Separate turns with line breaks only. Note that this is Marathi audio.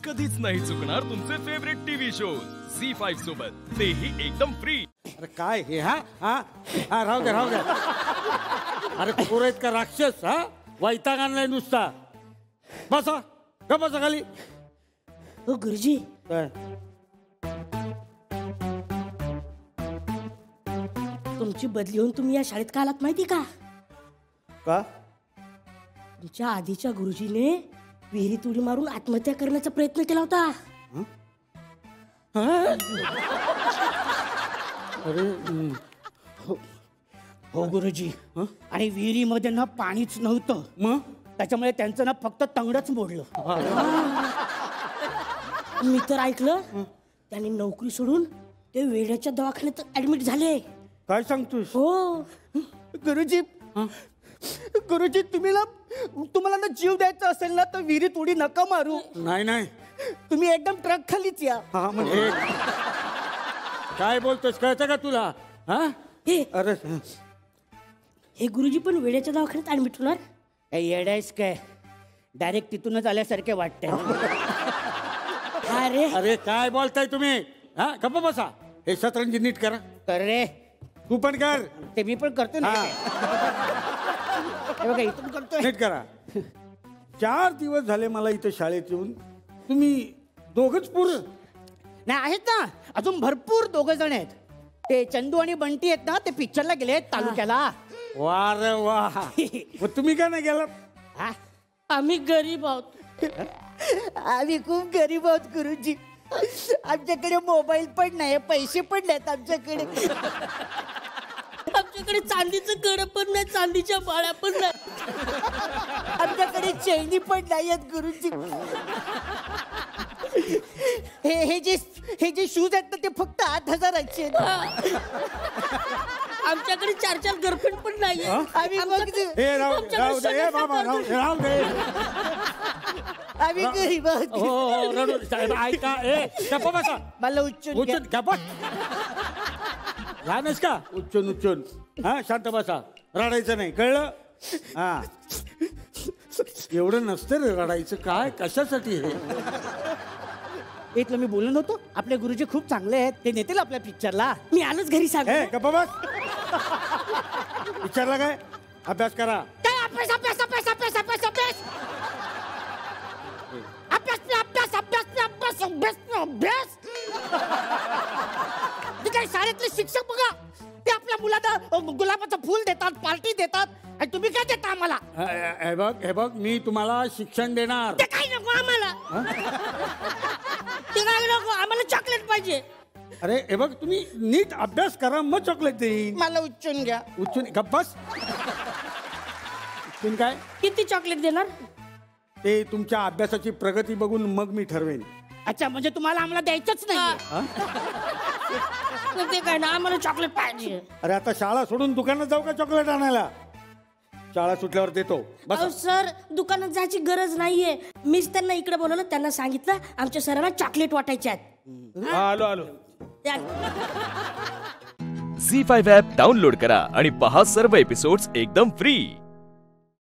कधीच नाही चुकणार तुमचे फेवरेट टीव्ही शो झी5 सोबत, तेही एकदम फ्री।
अरे काय हे हा हा हा राहू दे राहू दे। अरे पुरेत का राक्षस हा वैताग आणलाय नुसता। बसा का बसा खाली।
ओ गुरुजी
काय
तुमची बदली होऊन तुम्ही या शाळेत का आलात माहिती का?
का
तुमच्या आधीच्या गुरुजीने विहिरीत उडी मारून आत्महत्या करण्याचा प्रयत्न केला होता।
अरे
हो गुरुजी आणि विहिरीमध्ये ना पाणीच नव्हतं,
मग
त्याच्यामुळे त्यांचं ना फक्त तंगडच मोडलं।
मी तर ऐकलं त्यांनी नोकरी सोडून ते वेड्याच्या दवाखान्यात ऍडमिट झाले।
काय सांगतोस?
हो
गुरुजी गुरुजी तुम्हाला ना जीव द्यायचा असेल ना तर विहिरीत उडी नका मारू।
नाही नाही
तुम्ही एकदम ट्रक खालीच या।
हा म्हणजे काय बोलतोस कळतं का तुला? हा
हे
अरे
हे गुरुजी पण वेड्याच्या दवाखान्यात ऍडमिट होणार?
येडायस काय, डायरेक्ट तिथूनच आल्यासारखे वाटतंय।
अरे
अरे काय बोलताय तुम्ही? हा गप्प बसा। हे शतरंजी नीट करा।
कर रे,
तू पण कर।
ते मी पण करतो ना। हे बघा इथून करतोय।
नीट करा। 4 दिवस झाले मला इथे शाळेत येऊन, तुम्ही दोघच पुरं
नाही आहेत ना, अजून भरपूर 2 जण आहेत। ते चंदू आणि बंटी आहेत ना, ते पिक्चरला गेले तालुक्याला।
वा रे वा। मग तुम्ही का नाही गेलात?
हा?
आम्ही गरीब आहोत।
आम्ही खूप गरीब आहोत गुरुजी। आमच्याकडे मोबाईल पण नाही, पैसे पण नाहीत आमच्याकडे।
आमच्याकडे चांदीचं कड पण नाही, चांदीच्या बाळ्या पण नाही,
आमच्याकडे चैनी पण नाही आहेत गुरुजी। हे जे शूज आहेत ना ते फक्त 8,000चे आहेत।
आमच्याकडे 4 गर्लफ्रेंड पण नाही।
आम्ही
हे राहू दे ए बाबा राहू दे।
आम्ही गरीब आहोत।
हो रडू साहेब ऐका। ए गप्प बसा।
मला उच्चून घ्या।
गप्प लहानच का? उच्चून उच्चून हा शांत बसा। रडायचं नाही कळलं? हा एवढं नसतं रे रडायचं। काय कशासाठी हे?
इथलं मी बोललो नव्हतो, आपले गुरुजी खूप चांगले आहेत, ते नेतील आपल्या पिक्चरला।
मी आलोच घरी सांग।
ए गप्प बस। विचारला काय? अभ्यास करा।
काय अभ्यास अभ्यास अभ्यास अभ्यास अभ्यास अभ्यास अभ्यास अभ्यास अभ्यास अभ्यास अभ्यास। ते काय शाळेतले शिक्षक बघा, ते आपल्या मुलांना गुलाबाचं फूल देतात, पार्टी देतात, आणि तुम्ही काय देता आम्हाला?
हे बघ मी तुम्हाला शिक्षण देणार।
ते काही नको आम्हाला,
ते काय नको आम्हाला चॉकलेट पाहिजे।
अरे हे बघ तुम्ही नीट अभ्यास करा मग चॉकलेट देईन।
मला उच्चून घ्या।
उच्चून गप्प बस। उच्चून काय?
किती चॉकलेट देणार?
ते तुमच्या अभ्यासाची प्रगती बघून मग मी ठरवेन।
अच्छा, म्हणजे तुम्हाला आम्हाला द्यायचंच नाही?
ते काय ना आम्हाला चॉकलेट पाहिजे।
अरे आता शाळा सोडून दुकानात जाऊ का चॉकलेट आणायला? शाळा सुटल्यावर देतो बस।
सर दुकानात जायची गरज नाहीये, मीच त्यांना इकडे बोलवलं, त्यांना सांगितलं आमच्या सरांना चॉकलेट वाटायचे आहेत।
आलो
झी5 ॲप डाउनलोड करा आणि पहा सर्व एपिसोड्स एकदम फ्री।